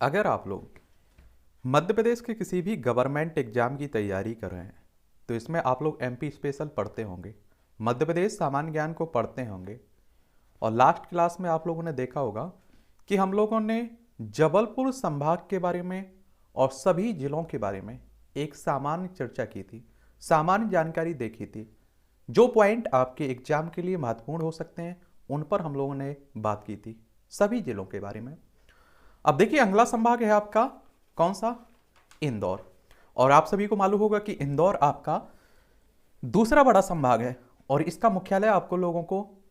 अगर आप लोग मध्य प्रदेश के किसी भी गवर्नमेंट एग्जाम की तैयारी कर रहे हैं तो इसमें आप लोग एमपी स्पेशल पढ़ते होंगे, मध्य प्रदेश सामान्य ज्ञान को पढ़ते होंगे। और लास्ट क्लास में आप लोगों ने देखा होगा कि हम लोगों ने जबलपुर संभाग के बारे में और सभी जिलों के बारे में एक सामान्य चर्चा की थी, सामान्य जानकारी देखी थी। जो पॉइंट आपके एग्जाम के लिए महत्वपूर्ण हो सकते हैं उन पर हम लोगों ने बात की थी, सभी जिलों के बारे में। अब देखिए, अगला संभाग है आपका कौन सा? इंदौर। और आप सभी को मालूम होगा कि इंदौर आपका दूसरा बड़ा संभाग है और इसका मुख्यालय आपको लोगों को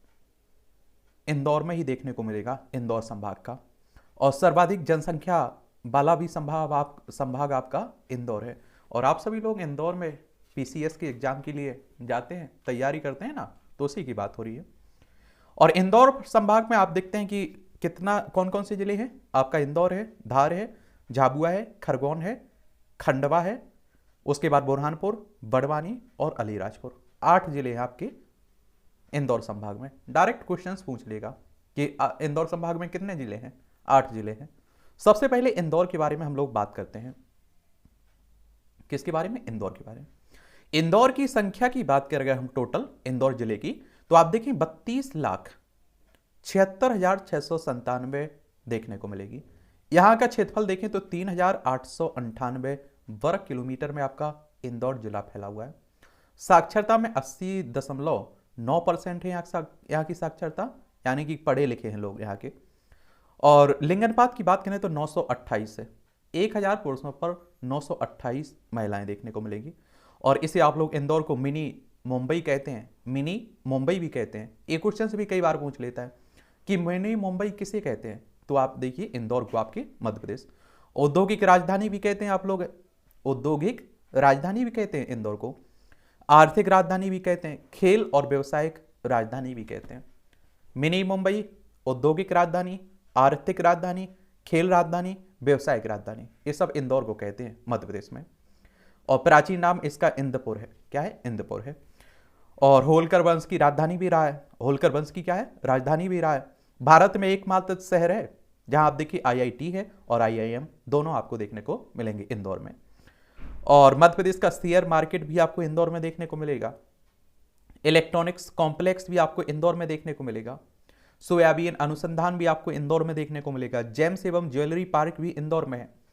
इंदौर में ही देखने को मिलेगा, इंदौर संभाग का। और सर्वाधिक जनसंख्या वाला भी संभाग आपका इंदौर है। और आप सभी लोग इंदौर में पीसीएस के एग्जाम के लिए जाते हैं, तैयारी करते हैं ना, तो उसी की बात हो रही है। और इंदौर संभाग में आप देखते हैं कि कितना कौन कौन से जिले हैं आपका? इंदौर है, धार है, झाबुआ है, खरगोन है, खंडवा है, उसके बाद बुरहानपुर, बड़वानी और अलीराजपुर। 8 जिले हैं आपके इंदौर संभाग में। डायरेक्ट क्वेश्चंस पूछ लेगा कि इंदौर संभाग में कितने जिले हैं? 8 जिले हैं। सबसे पहले इंदौर के बारे में हम लोग बात करते हैं। किसके बारे में? इंदौर के बारे में। इंदौर की संख्या की बात करें अगर हम टोटल इंदौर जिले की, तो आप देखें 32,76,697 देखने को मिलेगी। यहां का क्षेत्रफल देखें तो 3,898 वर्ग किलोमीटर में आपका इंदौर जिला फैला हुआ है। साक्षरता में 80.9% है यहाँ की साक्षरता, यानी कि पढ़े लिखे हैं लोग यहाँ के। और लिंग अनुपात की बात करें तो 928 है, 1000 पुरुषों पर 928 महिलाएं देखने को मिलेंगी। और इसे आप लोग इंदौर को मिनी मुंबई कहते हैं, मिनी मुंबई भी कहते हैं। एक क्वेश्चन से भी कई बार पूछ लेता है कि मिनी मुंबई किसे कहते हैं, तो आप देखिए इंदौर को आपके मध्य प्रदेश। औद्योगिक राजधानी भी कहते हैं आप लोग, औद्योगिक राजधानी भी कहते हैं इंदौर को, आर्थिक राजधानी भी कहते हैं, खेल और व्यवसायिक राजधानी भी कहते हैं। मिनी मुंबई, औद्योगिक राजधानी, आर्थिक राजधानी, खेल राजधानी, व्यवसायिक राजधानी, ये सब इंदौर को कहते हैं मध्य प्रदेश में। और प्राचीन नाम इसका इंदपुर है। क्या है? इंदपुर है। और होलकर वंश की राजधानी भी रहा है। होलकर वंश की क्या है? राजधानी भी रहा है। भारत में एकमात्र शहर है जहां आप देखिए आईआईटी है और आईआईएम, दोनों आपको देखने को मिलेंगे इंदौर में। और मध्य प्रदेश का शेयर मार्केट भी आपको इंदौर में देखने को मिलेगा। इलेक्ट्रॉनिक्स कॉम्प्लेक्स भी आपको इंदौर में देखने को मिलेगा। सोयाबीन अनुसंधान भी आपको इंदौर में देखने को मिलेगा। जेम्स एवं ज्वेलरी पार्क भी इंदौर में है।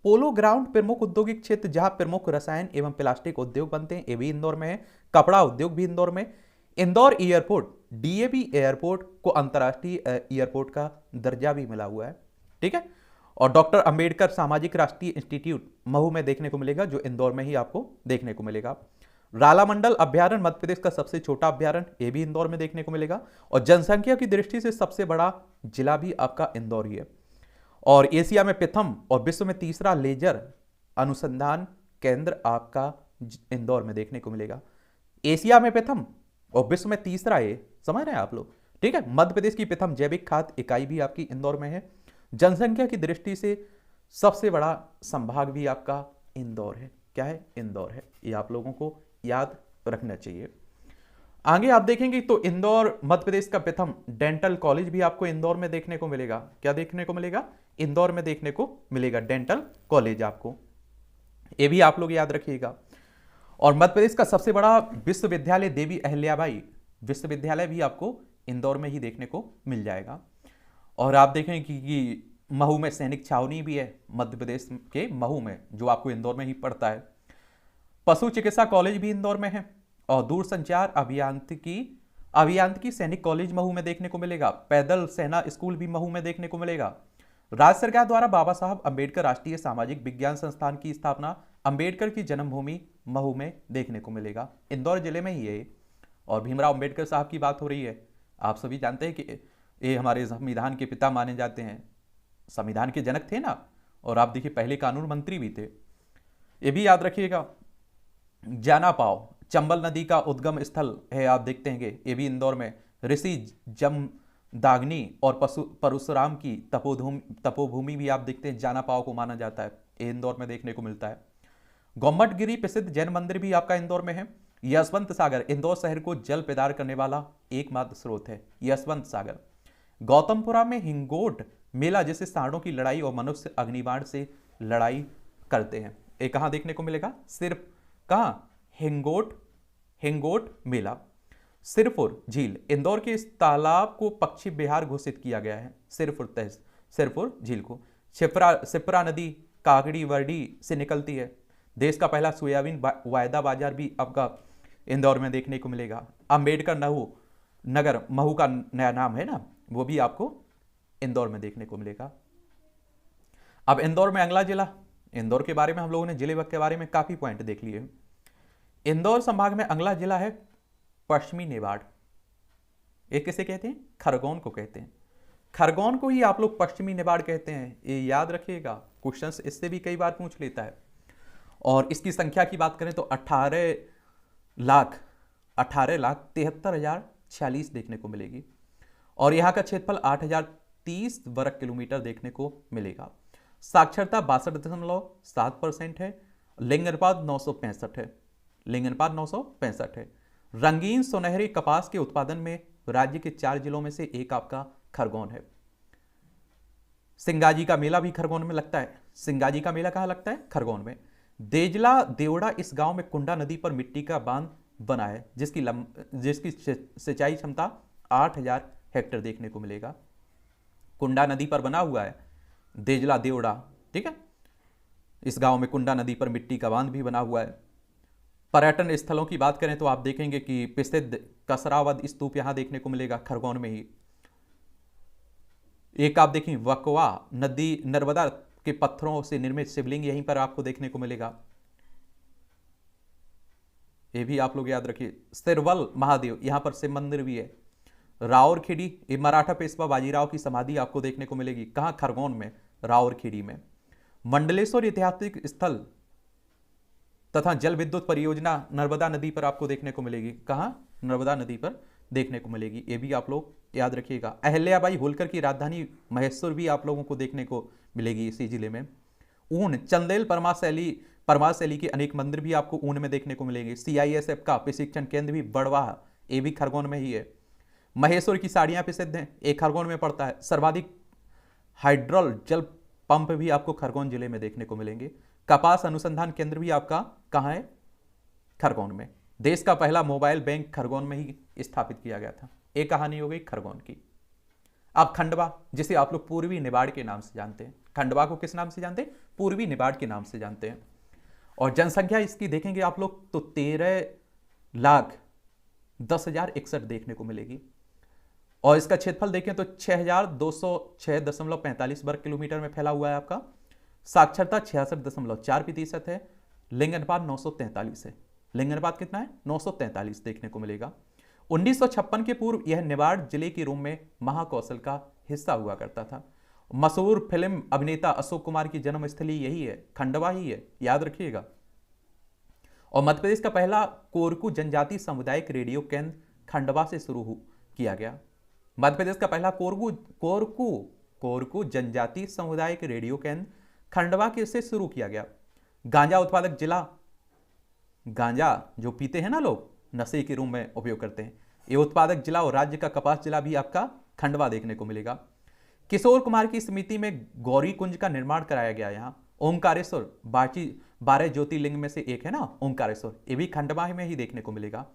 पोलो ग्राउंड प्रमुख औद्योगिक क्षेत्र जहां प्रमुख रसायन एवं प्लास्टिक उद्योग बनते हैं, ये भी इंदौर में है। कपड़ा उद्योग भी इंदौर में। इंदौर एयरपोर्ट, डीएवी एयरपोर्ट को अंतर्राष्ट्रीय एयरपोर्ट का दर्जा भी मिला हुआ है। ठीक है। और डॉक्टर अंबेडकर सामाजिक राष्ट्रीय इंस्टीट्यूट महू में देखने को मिलेगा, जो इंदौर में ही आपको देखने को मिलेगा। रालामंडल अभ्यारण्य मध्य प्रदेश का सबसे छोटा अभ्यारण्य, ये भी इंदौर में देखने को मिलेगा। और जनसंख्या की दृष्टि से सबसे बड़ा जिला भी आपका इंदौर ही है। और एशिया में प्रथम और विश्व में तीसरा लेजर अनुसंधान केंद्र आपका इंदौर में देखने को मिलेगा। एशिया में प्रथम और विश्व में तीसरा, ये समझ रहे हैं आप लोग? ठीक है। मध्य प्रदेश की प्रथम जैविक खाद इकाई भी आपकी इंदौर में है। जनसंख्या की दृष्टि से सबसे बड़ा संभाग भी आपका इंदौर है। क्या है? इंदौर है। ये आप लोगों को याद रखना चाहिए। आगे आप देखेंगे तो इंदौर मध्य प्रदेश का प्रथम डेंटल कॉलेज भी आपको इंदौर में देखने को मिलेगा। क्या देखने को मिलेगा? इंदौर में देखने को मिलेगा डेंटल कॉलेज आपको, ये भी आप लोग याद रखिएगा। और मध्य प्रदेश का सबसे बड़ा विश्वविद्यालय देवी अहिल्याबाई विश्वविद्यालय भी आपको इंदौर में ही देखने को मिल जाएगा। और आप देखें कि महू में सैनिक छावनी भी है, मध्य प्रदेश के महू में, जो आपको इंदौर में ही पड़ता है। पशु चिकित्सा कॉलेज भी इंदौर में है। और दूरसंचार अभियांत्रिकी सैनिक कॉलेज महू में देखने को मिलेगा। पैदल सेना स्कूल भी महू में देखने को मिलेगा। राज्य सरकार द्वारा बाबा साहब अंबेडकर राष्ट्रीय सामाजिक विज्ञान संस्थान की स्थापना अंबेडकर की जन्मभूमि महू में देखने को मिलेगा, इंदौर जिले में ही है। और भीमराव अंबेडकर साहब की बात हो रही है। आप सभी जानते हैं कि ये हमारे संविधान के पिता माने जाते हैं, संविधान के जनक थे ना। और आप देखिए पहले कानून मंत्री भी थे, ये भी याद रखिएगा। जाना पाओ चंबल नदी का उद्गम स्थल है, आप देखते हैं ये भी इंदौर में। ऋषि जमदाग्नि और परशुराम की तपोभूमि भी आप देखते हैं, जाना पाओ को माना जाता है, ये इंदौर में देखने को मिलता है। गोम्मटगिरी प्रसिद्ध जैन मंदिर भी आपका इंदौर में है। यशवंत सागर इंदौर शहर को जल प्रदान करने वाला एकमात्र स्रोत है, यशवंत सागर। गौतमपुरा में हिंगोट मेला जिसे सांडों की लड़ाई और मनुष्य अग्निबाण से लड़ाई करते हैं। ये कहाँ देखने को मिलेगा? सिर्फ कहाँ? हिंगोट, हिंगोट मेला। सिरपुर झील, इंदौर के इस तालाब को पक्षी विहार घोषित किया गया है। सिरपुर झील को। शिप्रा नदी कागड़ी वर्डी से निकलती है। देश का पहला सोयाबीन वायदा बाजार भी आपका इंदौर में देखने को मिलेगा। अंबेडकर नगर महू का नया नाम है ना, वो भी आपको इंदौर में देखने को मिलेगा। अब इंदौर में अगला जिला, इंदौर के बारे में हम लोगों ने जिले के बारे में काफी पॉइंट देख लिए। इंदौर संभाग में अगला जिला है पश्चिमी नेवाड़। एक किसे कहते हैं? खरगोन को कहते हैं। खरगोन को ही आप लोग पश्चिमी नेवाड़ कहते हैं, ये याद रखिएगा, क्वेश्चंस इससे भी कई बार पूछ लेता है। और इसकी संख्या की बात करें तो 18,73,46 देखने को मिलेगी। और यहाँ का क्षेत्रफल 8,030 वर्ग किलोमीटर देखने को मिलेगा। साक्षरता 62.7% है। लिंगानुपात 965 है। लिंगानुपात 965 है। रंगीन सुनहरे कपास के उत्पादन में राज्य के 4 जिलों में से एक आपका खरगोन है। सिंगाजी का मेला भी खरगोन में लगता है। सिंगाजी का मेला कहाँ लगता है? खरगोन में। देजला देवड़ा इस गांव में कुंडा नदी पर मिट्टी का बांध बना है, जिसकी सिंचाई क्षमता 8,000 हेक्टेयर देखने को मिलेगा। कुंडा नदी पर बना हुआ है देजला देवड़ा, ठीक है। इस गांव में कुंडा नदी पर मिट्टी का बांध भी बना हुआ है। पर्यटन स्थलों की बात करें तो आप देखेंगे कि प्रसिद्ध कसरावद स्तूप यहां देखने को मिलेगा खरगोन में ही। एक आप देखें वकवा नदी नर्मदा के पत्थरों से निर्मित शिवलिंग यहीं पर आपको देखने को मिलेगा, ये भी आप लोग याद रखिए। सिरवल महादेव, यहां पर शिव मंदिर भी है। रावरखेड़ी, ये मराठा पेशवा बाजीराव की समाधि आपको देखने को मिलेगी। कहां? खरगोन में, रावरखेड़ी में। मंडलेश्वर ऐतिहासिक स्थल तथा जल विद्युत परियोजना नर्मदा नदी पर आपको देखने को मिलेगी। कहां? नर्मदा नदी पर देखने को मिलेगी, ये भी आप लोग याद रखिएगा। अहिल्याबाई होलकर की राजधानी महेश्वर भी आप लोगों को देखने को मिलेगी इसी जिले में। ऊन, चंदेल परमार शैली के अनेक मंदिर भी आपको ऊन में देखने को मिलेंगे। CISF का प्रशिक्षण केंद्र भी बड़वाह, ये भी खरगोन में ही है। महेश्वर की साड़ियां प्रसिद्ध हैं, एक खरगोन में पड़ता है। सर्वाधिक हाइड्रोल जल पंप भी आपको खरगोन जिले में देखने को मिलेंगे। कपास अनुसंधान केंद्र भी आपका कहां है? खरगोन में। देश का पहला मोबाइल बैंक खरगोन में ही स्थापित किया गया था। एक कहानी हो गई खरगोन की। अब खंडवा, जिसे आप लोग पूर्वी निबाड़ के नाम से जानते हैं। खंडवा को किस नाम से जानते हैं? पूर्वी निबाड़ के नाम से जानते हैं। और जनसंख्या इसकी देखेंगे आप लोग तो 13,10,061 देखने को मिलेगी। और इसका क्षेत्रफल देखें तो 6,206.45 वर्ग किलोमीटर में फैला हुआ है आपका। साक्षरता 66.4% है। लिंगानुपात 943 है। लिंगानुपात कितना है? 943 देखने को मिलेगा। 1956 के पूर्व यह निवाड़ जिले के रूप में महाकौशल का हिस्सा हुआ करता था। मशहूर फिल्म अभिनेता अशोक कुमार की जन्मस्थली यही है, खंडवा ही है, याद रखिएगा। और मध्य प्रदेश का पहला कोरकू जनजाति सामुदायिक रेडियो केंद्र खंडवा से शुरू किया गया। मध्य प्रदेश का पहला कोरकू जनजाति सामुदायिक रेडियो केंद्र खंडवा के से शुरू किया गया। गांजा उत्पादक जिला, गांजा जो पीते हैं ना लोग, नशे के रूप में उपयोग करते हैं, ये उत्पादक जिला और राज्य का कपास जिला भी आपका खंडवा देखने को मिलेगा। किशोर कुमार की समिति में गौरी कुंज का निर्माण कराया गया। यहाँ ओंकारेश्वर 12 ज्योतिर्लिंग में से एक है ना ओंकारेश्वर, ये भी खंडवा में ही देखने को मिलेगा।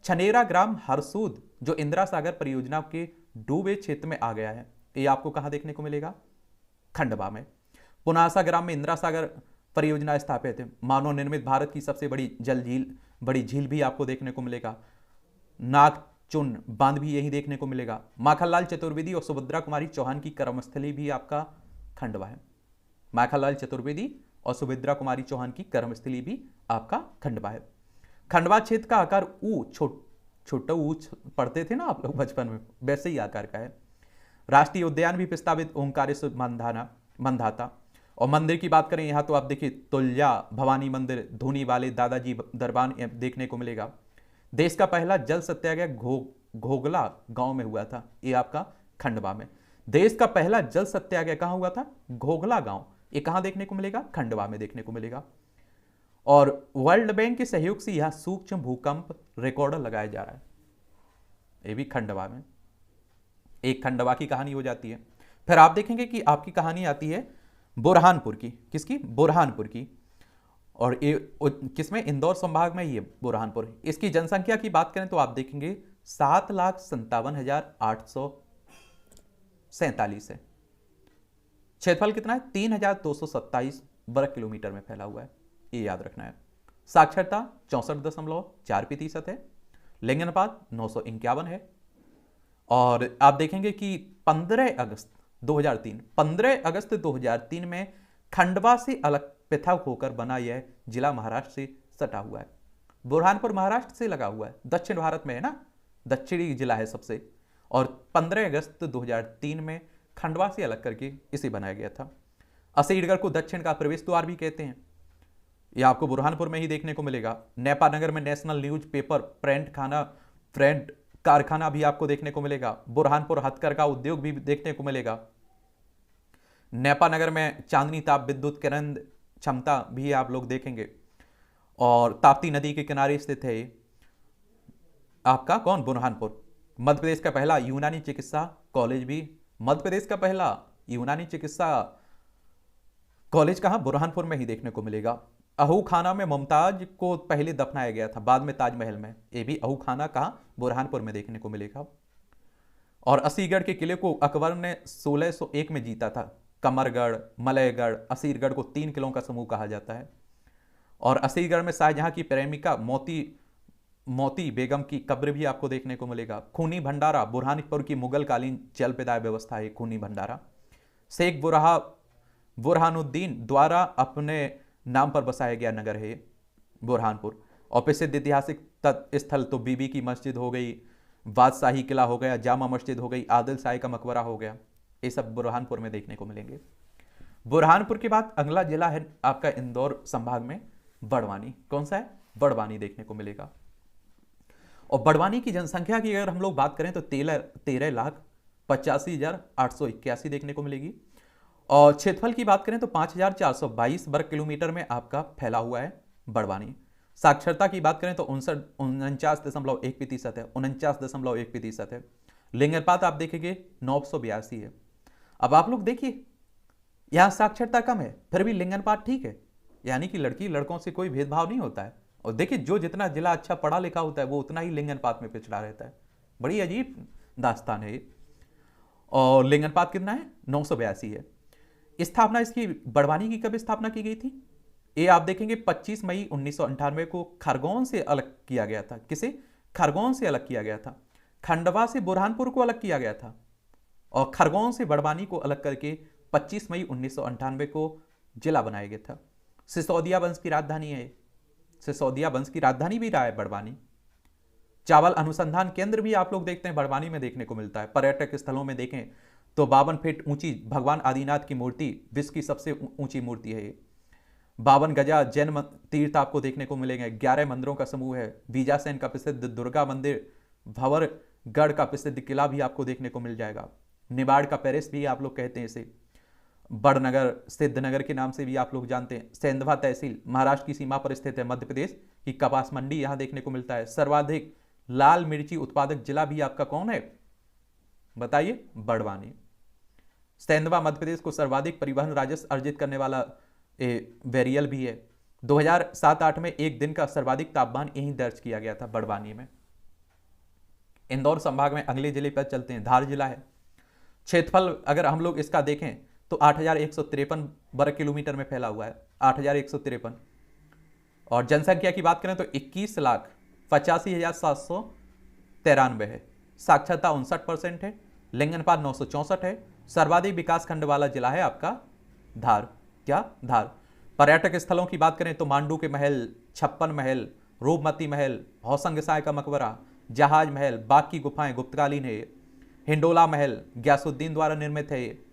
छनेरा ग्राम हरसूद जो इंदिरा सागर परियोजना के डूबे क्षेत्र में आ गया है, ये आपको कहां देखने को मिलेगा? खंडवा में। पुनासा ग्राम में इंदिरा सागर परियोजना स्थापित है। मानव निर्मित भारत की सबसे बड़ी झील भी आपको देखने को मिलेगा। नागचुन बांध भी यही देखने को मिलेगा। माखनलाल चतुर्वेदी और सुभद्रा कुमारी चौहान की कर्मस्थली भी आपका खंडवा है। माखनलाल चतुर्वेदी और सुभद्रा कुमारी चौहान की कर्मस्थली भी आपका खंडवा है। खंडवा क्षेत्र का आकार छोटा ऊ पढ़ते थे ना आप लोग बचपन में, वैसे ही आकार का है। राष्ट्रीय उद्यान भी प्रस्तावित ओंकारेश्वर मंधाता। और मंदिर की बात करें यहाँ तो आप देखिए तुल्या भवानी मंदिर, धूनी वाले दादाजी दरबार देखने को मिलेगा। देश का पहला जल सत्याग्रह घोगला गांव में हुआ था, ये आपका खंडवा में। देश का पहला जल सत्याग्रह कहां हुआ था? घोगला गांव, ये कहां देखने को मिलेगा? खंडवा में देखने को मिलेगा। और वर्ल्ड बैंक के सहयोग से यहां सूक्ष्म भूकंप रिकॉर्डर लगाया जा रहा है, ये भी खंडवा में। एक खंडवा की कहानी हो जाती है। फिर आप देखेंगे कि आपकी कहानी आती है बुरहानपुर की। किसकी? बुरहानपुर की। और ये किसमें? इंदौर संभाग में ये बुरहानपुर। इसकी जनसंख्या की बात करें तो आप देखेंगे 7,57,847 है। क्षेत्रफल कितना है? 3,227 वर्ग किलोमीटर में फैला हुआ है, ये याद रखना है। साक्षरता 64.4% है। लिंग अनुपात 951 है। और आप देखेंगे कि 15 अगस्त 2003 में खंडवा से अलग पृथक होकर बना यह जिला महाराष्ट्र से सटा हुआ है। बुरहानपुर महाराष्ट्र से लगा हुआ है, दक्षिण भारत में है ना, दक्षिणी जिला है सबसे। और 15 अगस्त 2003 में खंडवा से अलग करके इसे बनाया गया था। असीरगढ़ को दक्षिण का प्रवेश द्वार भी कहते हैं। यह आपको बुरहानपुर में ही देखने को मिलेगा। नेपानगर में नेशनल न्यूज पेपर प्रिंट कारखाना भी आपको देखने को मिलेगा। बुरहानपुर हथकरघा उद्योग भी देखने को मिलेगा। नेपानगर में चांदनी ताप विद्युत केंद्र क्षमता भी आप लोग देखेंगे। और ताप्ती नदी के किनारे स्थित है आपका कौन? बुरहानपुर। मध्य प्रदेश का पहला यूनानी चिकित्सा कॉलेज भी, मध्य प्रदेश का पहला यूनानी चिकित्सा कॉलेज कहां? बुरहानपुर में ही देखने को मिलेगा। अहू खाना में मुमताज को पहले दफनाया गया था, बाद में ताजमहल में। ये भी अहू खाना कहां? बुरहानपुर में देखने को मिलेगा। और असीगढ़ के किले को अकबर ने 1601 में जीता था। कमरगढ़, मलयगढ़, असीरगढ़ को 3 किलों का समूह कहा जाता है। और असीरगढ़ में शाहजहां की प्रेमिका मोती बेगम की कब्र भी आपको देखने को मिलेगा। खूनी भंडारा बुरहानपुर की मुगल कालीन जलप्रदाय व्यवस्था है खूनी भंडारा। शेख बुरहानुद्दीन द्वारा अपने नाम पर बसाया गया नगर है बुरहानपुर। और प्रसिद्ध ऐतिहासिक स्थल तो बीबी की मस्जिद हो गई, बादशाही किला हो गया, जामा मस्जिद हो गई, आदिल शाह का मकबरा हो गया। ये सब बुरहानपुर में देखने को मिलेंगे। बुरहानपुर के बाद अगला जिला है आपका इंदौर संभाग में बड़वानी। कौन सा है? बड़वानी देखने को मिलेगा। और बड़वानी की जनसंख्या की अगर हम लोग बात करें तो 13,85,881 देखने को मिलेगी। और क्षेत्रफल की बात करें तो 5,422 वर्ग किलोमीटर में आपका फैला हुआ है बड़वानी। साक्षरता की बात करें तो 49.1% है, 49.1% है। लिंग अनुपात आप देखेंगे 982 है। अब आप लोग देखिए, यहां साक्षरता कम है फिर भी लिंग अनुपात ठीक है, यानी कि लड़की लड़कों से कोई भेदभाव नहीं होता है। और देखिए, जो जितना जिला अच्छा पढ़ा लिखा होता है वो उतना ही लिंग अनुपात में पिछड़ा रहता है। बड़ी अजीब दास्तान है। और लिंग अनुपात कितना है? 982 है। स्थापना इसकी बड़वानी की कब स्थापना की गई थी? ये आप देखेंगे 25 मई 1998 को खरगोन से अलग किया गया था। किसे? खरगोन से अलग किया गया था। खंडवा से बुरहानपुर को अलग किया गया था और खरगोन से बड़वानी को अलग करके 25 मई 1998 को जिला बनाया गया था। सिसोदिया वंश की राजधानी है। सिसोदिया वंश की राजधानी भी रहा है बड़वानी। चावल अनुसंधान केंद्र भी आप लोग देखते हैं बड़वानी में देखने को मिलता है। पर्यटक स्थलों में देखें तो 52 फीट ऊंची भगवान आदिनाथ की मूर्ति विश्व की सबसे ऊंची मूर्ति है। 52 गजा जैन तीर्थ आपको देखने को मिलेंगे। 11 मंदिरों का समूह है। बीजासेन का प्रसिद्ध दुर्गा मंदिर, भंवरगढ़ का प्रसिद्ध किला भी आपको देखने को मिल जाएगा। निबाड़ का पेरिस भी आप लोग कहते हैं इसे। बड़नगर, सिद्धनगर के नाम से भी आप लोग जानते हैं। सेंधवा तहसील महाराष्ट्र की सीमा पर स्थित है। मध्य प्रदेश की कपास मंडी यहां देखने को मिलता है। सर्वाधिक लाल मिर्ची उत्पादक जिला भी आपका कौन है? बताइए। बड़वानी। सेंधवा मध्य प्रदेश को सर्वाधिक परिवहन राजस्व अर्जित करने वाला वेरियल भी है। 2007-8 में एक दिन का सर्वाधिक तापमान यहीं दर्ज किया गया था बड़वानी में। इंदौर संभाग में अगले जिले पर चलते हैं। धार जिला है। क्षेत्रफल अगर हम लोग इसका देखें तो 8,153 वर्ग किलोमीटर में फैला हुआ है। 8,153। और जनसंख्या की बात करें तो 21,85,793 है। साक्षरता 59% है। लिंग अनुपात 964 है। सर्वाधिक विकास खंड वाला जिला है आपका धार। क्या? धार। पर्यटक स्थलों की बात करें तो मांडू के महल, छप्पन महल, रूपमती महल, हौसंगसाय का मकबरा, जहाज महल, बाघ की गुफाएं गुप्तकालीन है। हिंडोला महल ग्यासुद्दीन द्वारा निर्मित है।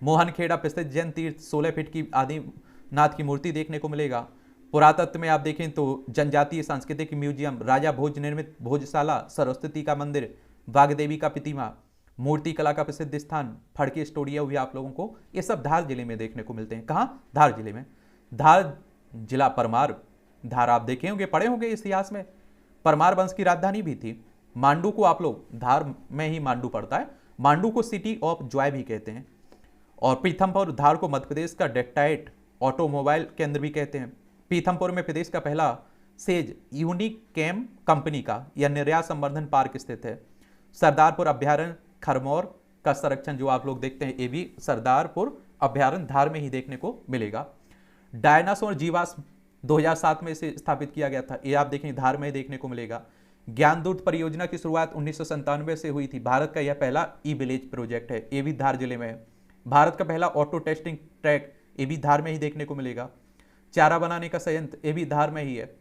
मोहनखेड़ा प्रसिद्ध जैन तीर्थ 16 फीट की आदिनाथ की मूर्ति देखने को मिलेगा। पुरातत्व में आप देखें तो जनजातीय सांस्कृतिक म्यूजियम, राजा भोज निर्मित भोजशाला, सरस्वती का मंदिर, वाग्देवी का प्रतिमा, मूर्ति कला का प्रसिद्ध स्थान, फड़के स्टूडियो भी आप लोगों को ये सब धार जिले में देखने को मिलते हैं। कहाँ? धार जिले में। धार जिला परमार। धार आप देखे होंगे, पढ़े होंगे इतिहास में, परमार वंश की राजधानी भी थी। मांडू को आप लोग, धार में ही मांडू पड़ता है, मांडू को सिटी ऑफ जॉय भी कहते हैं। और पीथमपुर धार को मध्य प्रदेश का डेक्टाइट ऑटोमोबाइल केंद्र भी कहते हैं। पीथमपुर में प्रदेश का पहला सेज यूनिकेम कंपनी का यह निर्यात संवर्धन पार्क स्थित है। सरदारपुर अभ्यारण्य खरमौर का संरक्षण जो आप लोग देखते हैं, ये भी सरदारपुर अभ्यारण्य धार में ही देखने को मिलेगा। डायनासोर जीवाश्म 2007 में इसे स्थापित किया गया था, ये आप देखेंगे धार में ही देखने को मिलेगा। ज्ञानदूत परियोजना की शुरुआत 1997 से हुई थी। भारत का यह पहला ई विलेज प्रोजेक्ट है, ये भी धार जिले में है। भारत का पहला ऑटो टेस्टिंग ट्रैक, ये भी धार में ही देखने को मिलेगा। चारा बनाने का संयंत्र, ये भी धार में ही है।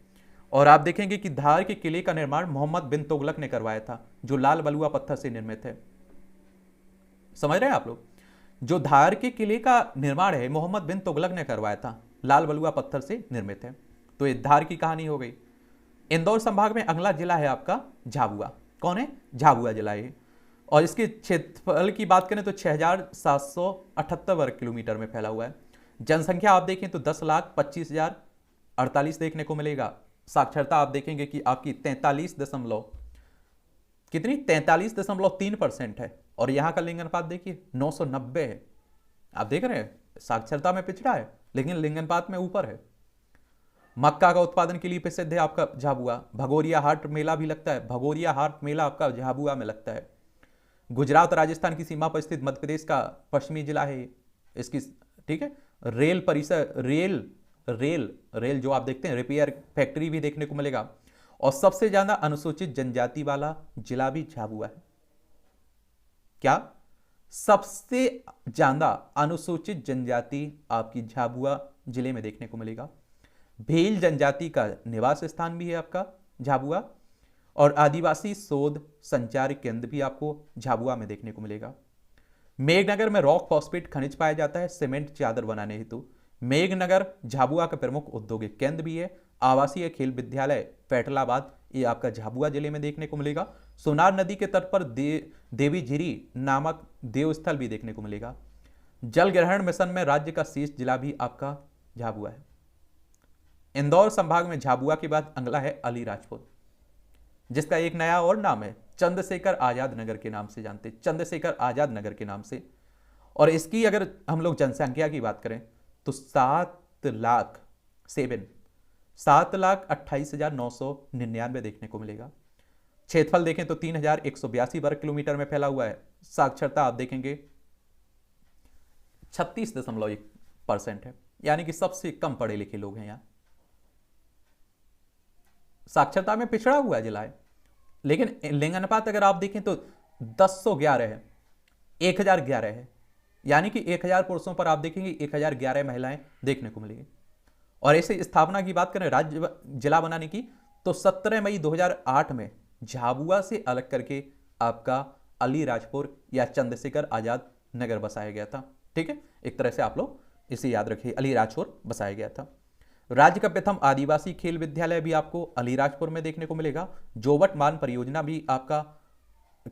और आप देखेंगे कि धार के किले का निर्माण मोहम्मद बिन तुगलक ने करवाया था, जो लाल बलुआ पत्थर से निर्मित है। समझ रहे हैं आप लोग, जो धार के किले का निर्माण है मोहम्मद बिन तुगलक ने करवाया था, लाल बलुआ पत्थर से निर्मित है। तो ये धार की कहानी हो गई। इंदौर संभाग में अगला जिला है आपका झाबुआ। कौन है? झाबुआ जिला है। और इसके क्षेत्रफल की बात करें तो 6,778 वर्ग किलोमीटर में फैला हुआ है। जनसंख्या आप देखें तो 10,25,048 देखने को मिलेगा। साक्षरता आप देखेंगे कि आपकी 43.3% है। और यहाँ का लिंग अनुपात देखिए 990 है। आप देख रहे हैं साक्षरता में पिछड़ा है लेकिन लिंग अनुपात में ऊपर है। मक्का का उत्पादन के लिए प्रसिद्ध है आपका झाबुआ। भगोरिया हाट मेला भी लगता है, भगोरिया हाट मेला आपका झाबुआ में लगता है। गुजरात राजस्थान की सीमा पर स्थित मध्य प्रदेश का पश्चिमी जिला है इसकी, ठीक है। रेल परिसर, रेल जो आप देखते हैं रिपेयर फैक्ट्री भी देखने को मिलेगा। और सबसे ज्यादा अनुसूचित जनजाति वाला जिला भी झाबुआ है। क्या? सबसे ज्यादा अनुसूचित जनजाति आपकी झाबुआ जिले में देखने को मिलेगा। भील जनजाति का निवास स्थान भी है आपका झाबुआ। और आदिवासी शोध संचार केंद्र भी आपको झाबुआ में देखने को मिलेगा। मेघनगर में रॉक फॉस्फेट खनिज पाया जाता है सीमेंट चादर बनाने हेतु। मेघनगर झाबुआ का प्रमुख औद्योगिक केंद्र भी है। आवासीय खेल विद्यालय फैटलाबाद, ये आपका झाबुआ जिले में देखने को मिलेगा। सोनार नदी के तट पर देवी झीरी नामक देवस्थल भी देखने को मिलेगा। जल ग्रहण मिशन में राज्य का शीर्ष जिला भी आपका झाबुआ है। इंदौर संभाग में झाबुआ के बाद अगला है अलीराजपुर, जिसका एक नया और नाम है, चंद्रशेखर आजाद नगर के नाम से जानते हैं, चंद्रशेखर आजाद नगर के नाम से। और इसकी अगर हम लोग जनसंख्या की बात करें तो 7,28,999 देखने को मिलेगा। क्षेत्रफल देखें तो 3,182 वर्ग किलोमीटर में फैला हुआ है। साक्षरता आप देखेंगे 36.1% है, यानी कि सबसे कम पढ़े लिखे लोग हैं यहाँ। साक्षरता में पिछड़ा हुआ जिला है। लेकिन लिंग अनुपात अगर आप देखें तो 1011 है, 1011 है, यानी कि 1000 पुरुषों पर आप देखेंगे 1011 महिलाएं देखने को मिलेंगी। और ऐसे स्थापना की बात करें राज्य जिला बनाने की तो 17 मई 2008 में झाबुआ से अलग करके आपका अलीराजपुर या चंद्रशेखर आजाद नगर बसाया गया था। ठीक है, एक तरह से आप लोग इसे याद रखिए, अलीराजपुर बसाया गया था। राज्य का प्रथम आदिवासी खेल विद्यालय भी आपको अलीराजपुर में देखने को मिलेगा। जोवट मान परियोजना भी आपका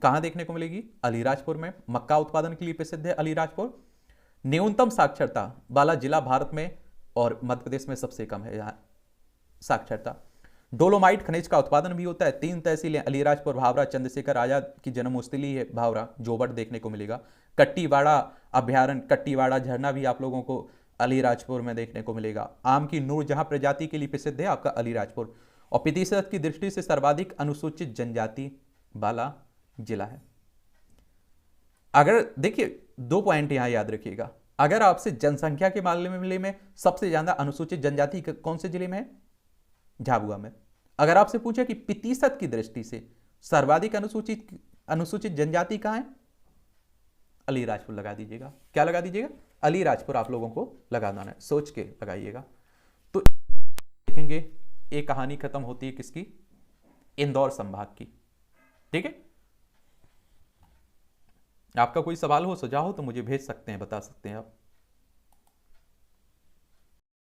कहां देखने को मिलेगी? अलीराजपुर में। मक्का उत्पादन के लिए प्रसिद्ध है अलीराजपुर। न्यूनतम साक्षरता वाला जिला भारत में और मध्य प्रदेश में सबसे कम है यहाँ साक्षरता। डोलोमाइट खनिज का उत्पादन भी होता है। 3 तहसीलें अलीराजपुर, भावरा, चंद्रशेखर आजाद की जन्मस्थली है भावरा, जोवट देखने को मिलेगा। कट्टीवाड़ा अभ्यारण्य, कट्टीवाड़ा झरना भी आप लोगों को अलीराजपुर में देखने को मिलेगा। आम की नूरजहां प्रजाति के लिए प्रसिद्ध है आपका अलीराजपुर। और प्रतिशत की दृष्टि से सर्वाधिक अनुसूचित जनजाति वाला जिला है। अगर देखिए 2 पॉइंट यहां याद रखिएगा, अगर आपसे जनसंख्या के मामले में सबसे ज्यादा अनुसूचित जनजाति कौन से जिले में है? झाबुआ में। अगर आपसे पूछे कि प्रतिशत की दृष्टि से सर्वाधिक अनुसूचित जनजाति कहां है? अलीराजपुर लगा दीजिएगा। क्या लगा दीजिएगा? अलीराजपुर आप लोगों को लगाना है, सोच के लगाइएगा। तो देखेंगे एक कहानी खत्म होती है किसकी? इंदौर संभाग की। ठीक है, आपका कोई सवाल हो, सुझाव हो तो मुझे भेज सकते हैं, बता सकते हैं आप।